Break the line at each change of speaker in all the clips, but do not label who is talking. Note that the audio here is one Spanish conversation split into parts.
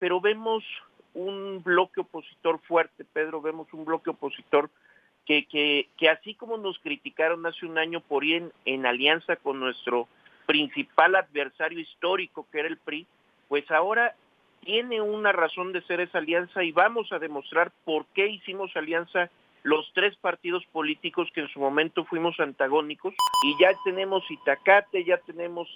pero vemos un bloque opositor fuerte, Pedro, vemos un bloque opositor que así como nos criticaron hace un año por ir en alianza con nuestro principal adversario histórico, que era el PRI, pues ahora tiene una razón de ser esa alianza y vamos a demostrar por qué hicimos alianza los tres partidos políticos que en su momento fuimos antagónicos, y ya tenemos itacate, ya tenemos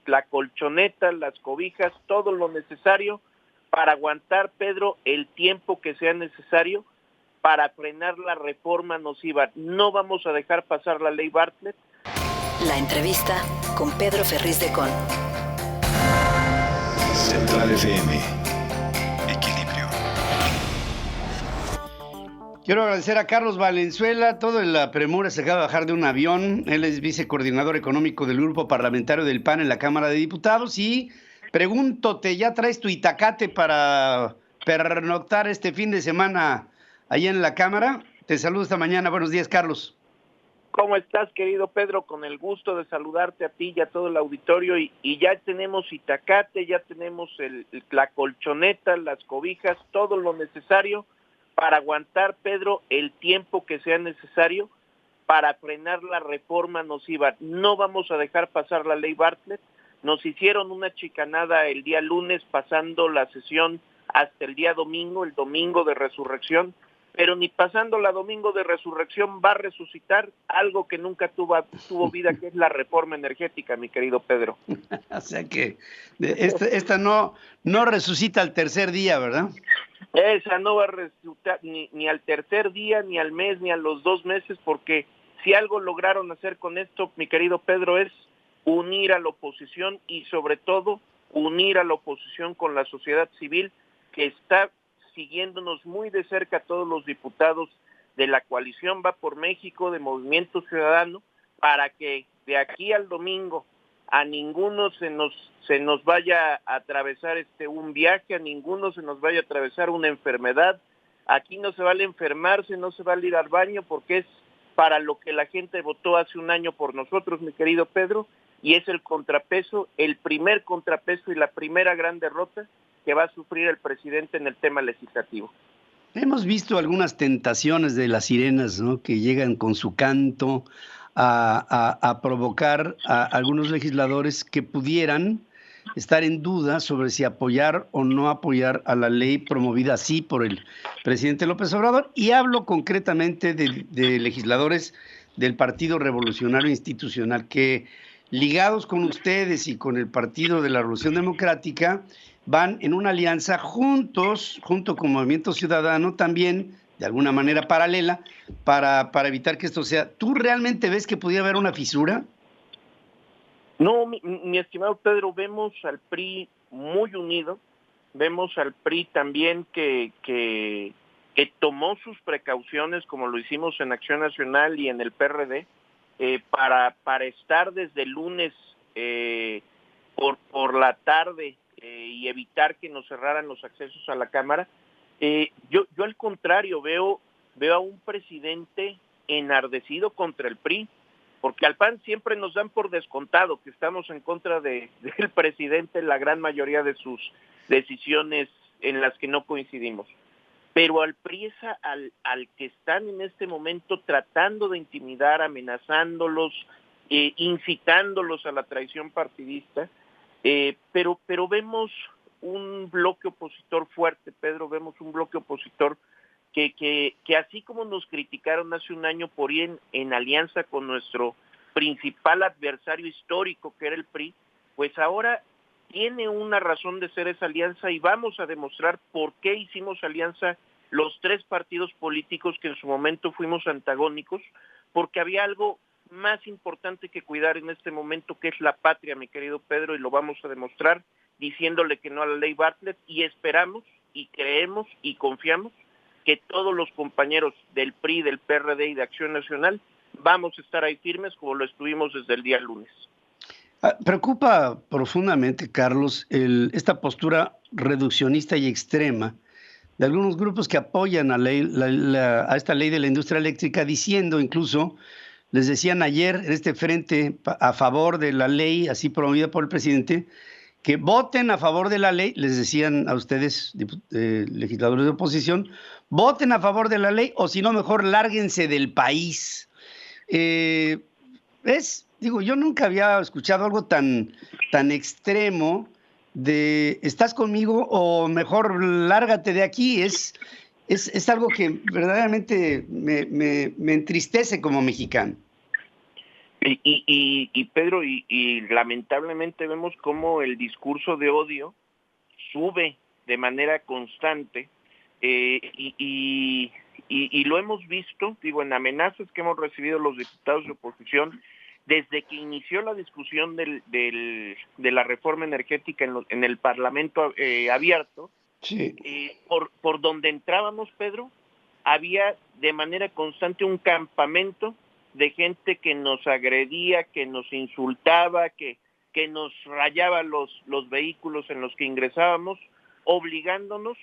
la colchoneta, las cobijas, todo lo necesario para aguantar, Pedro, el tiempo que sea necesario para frenar la reforma nociva. No vamos a dejar pasar la ley Bartlett.
La entrevista con Pedro Ferriz de Con.
Central FM. Equilibrio.
Quiero agradecer a Carlos Valenzuela. Todo en la premura, se acaba de bajar de un avión. Él es vicecoordinador económico del grupo parlamentario del PAN en la Cámara de Diputados. Y pregúntote, ¿ya traes tu itacate para pernoctar este fin de semana allá en la Cámara? Te saludo esta mañana. Buenos días, Carlos.
¿Cómo estás, querido Pedro? Con el gusto de saludarte a ti y a todo el auditorio. Y ya tenemos itacate, ya tenemos la colchoneta, las cobijas, todo lo necesario para aguantar, Pedro, el tiempo que sea necesario para frenar la reforma nociva. No vamos a dejar pasar la ley Bartlett. Nos hicieron una chicanada el día lunes, pasando la sesión hasta el día domingo, el domingo de resurrección, pero ni pasando la domingo de resurrección va a resucitar algo que nunca tuvo vida, que es la reforma energética, mi querido Pedro.
O sea que esta no resucita al tercer día, ¿verdad?
Esa no va a resucitar ni al tercer día, ni al mes, ni a los 2 meses, porque si algo lograron hacer con esto, mi querido Pedro, es unir a la oposición y sobre todo unir a la oposición con la sociedad civil, que está siguiéndonos muy de cerca, todos los diputados de la coalición Va por México, de Movimiento Ciudadano, para que de aquí al domingo a ninguno se nos vaya a atravesar un viaje, a ninguno se nos vaya a atravesar una enfermedad. Aquí no se vale enfermarse, no se vale ir al baño, porque es para lo que la gente votó hace un año por nosotros, mi querido Pedro, y es el contrapeso, el primer contrapeso y la primera gran derrota que va a sufrir el presidente en el tema legislativo.
Hemos visto algunas tentaciones de las sirenas, ¿no?, que llegan con su canto a provocar a algunos legisladores que pudieran estar en duda sobre si apoyar o no apoyar a la ley promovida así por el presidente López Obrador. Y hablo concretamente de legisladores del Partido Revolucionario Institucional que, ligados con ustedes y con el Partido de la Revolución Democrática, van en una alianza juntos, junto con Movimiento Ciudadano, también de alguna manera paralela, para evitar que esto sea. ¿Tú realmente ves que pudiera haber una fisura?
No, mi estimado Pedro, vemos al PRI muy unido, vemos al PRI también que tomó sus precauciones, como lo hicimos en Acción Nacional y en el PRD, para estar desde el lunes por la tarde y evitar que nos cerraran los accesos a la Cámara. Yo al contrario veo a un presidente enardecido contra el PRI, porque al PAN siempre nos dan por descontado que estamos en contra del presidente en la gran mayoría de sus decisiones en las que no coincidimos. Pero al PRI es al que están en este momento tratando de intimidar, amenazándolos, incitándolos a la traición partidista. Pero vemos un bloque opositor fuerte, Pedro, vemos un bloque opositor que así como nos criticaron hace un año por ir en alianza con nuestro principal adversario histórico, que era el PRI, pues ahora tiene una razón de ser esa alianza y vamos a demostrar por qué hicimos alianza los tres partidos políticos que en su momento fuimos antagónicos, porque había algo más importante que cuidar en este momento, que es la patria, mi querido Pedro, y lo vamos a demostrar diciéndole que no a la ley Bartlett, y esperamos y creemos y confiamos que todos los compañeros del PRI, del PRD y de Acción Nacional vamos a estar ahí firmes como lo estuvimos desde el día lunes.
Preocupa profundamente, Carlos, esta postura reduccionista y extrema de algunos grupos que apoyan a esta ley de la industria eléctrica, diciendo incluso, les decían ayer en este frente a favor de la ley así promovida por el presidente, que voten a favor de la ley, les decían a ustedes, legisladores de oposición, voten a favor de la ley o si no, mejor lárguense del país. ¿Ves? Digo, yo nunca había escuchado algo tan extremo de ¿estás conmigo o mejor lárgate de aquí? Es algo que verdaderamente me entristece como mexicano.
Y Pedro, y lamentablemente vemos cómo el discurso de odio sube de manera constante y lo hemos visto, digo, en amenazas que hemos recibido los diputados de oposición desde que inició la discusión de la reforma energética en el Parlamento abierto.
Sí.
Por donde entrábamos, Pedro, había de manera constante un campamento de gente que nos agredía, que nos insultaba, que nos rayaba los vehículos en los que ingresábamos, obligándonos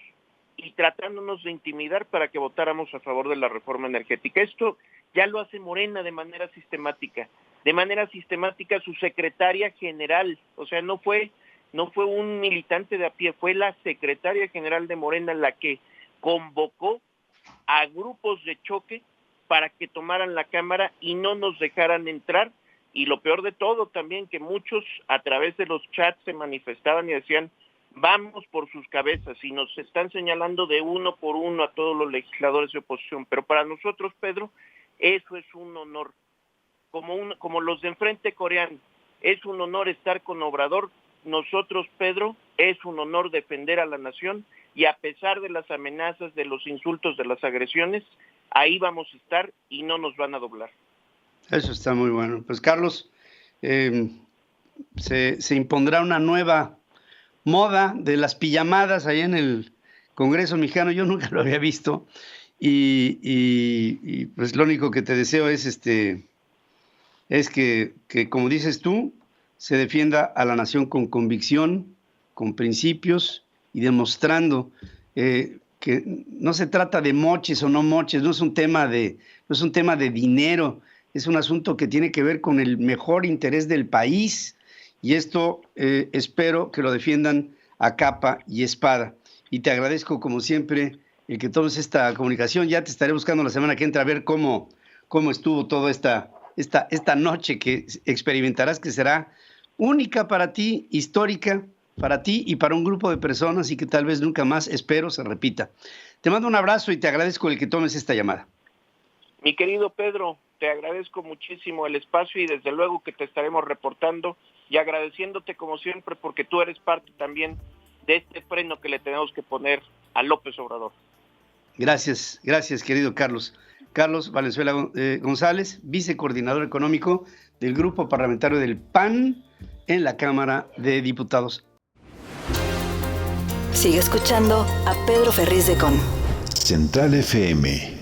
y tratándonos de intimidar para que votáramos a favor de la reforma energética. Esto ya lo hace Morena de manera sistemática. De manera sistemática su secretaria general, o sea, no fue un militante de a pie, fue la secretaria general de Morena la que convocó a grupos de choque para que tomaran la Cámara y no nos dejaran entrar. Y lo peor de todo también, que muchos a través de los chats se manifestaban y decían, vamos por sus cabezas, y nos están señalando de uno por uno a todos los legisladores de oposición. Pero para nosotros, Pedro, eso es un honor. Como los de enfrente coreano, es un honor estar con Obrador. Nosotros, Pedro, es un honor defender a la nación, y a pesar de las amenazas, de los insultos, de las agresiones, ahí vamos a estar y no nos van a doblar.
Eso está muy bueno. Pues Carlos, se impondrá una nueva moda de las pijamadas allá en el Congreso mexicano. Yo nunca lo había visto y pues lo único que te deseo es que como dices tú, se defienda a la nación con convicción, con principios y demostrando que no se trata de moches o no moches, no es un tema de dinero, es un asunto que tiene que ver con el mejor interés del país, y esto espero que lo defiendan a capa y espada. Y te agradezco como siempre el que tomes esta comunicación. Ya te estaré buscando la semana que entra a ver cómo estuvo toda esta noche que experimentarás, que será única para ti, histórica para ti y para un grupo de personas, y que tal vez nunca más, espero, se repita. Te mando un abrazo y te agradezco el que tomes esta llamada.
Mi querido Pedro, te agradezco muchísimo el espacio y desde luego que te estaremos reportando y agradeciéndote como siempre porque tú eres parte también de este freno que le tenemos que poner a López Obrador.
Gracias, querido Carlos. Carlos Valenzuela González, vicecoordinador económico del Grupo Parlamentario del PAN en la Cámara de Diputados.
Sigue escuchando a Pedro Ferriz de Con.
Central FM.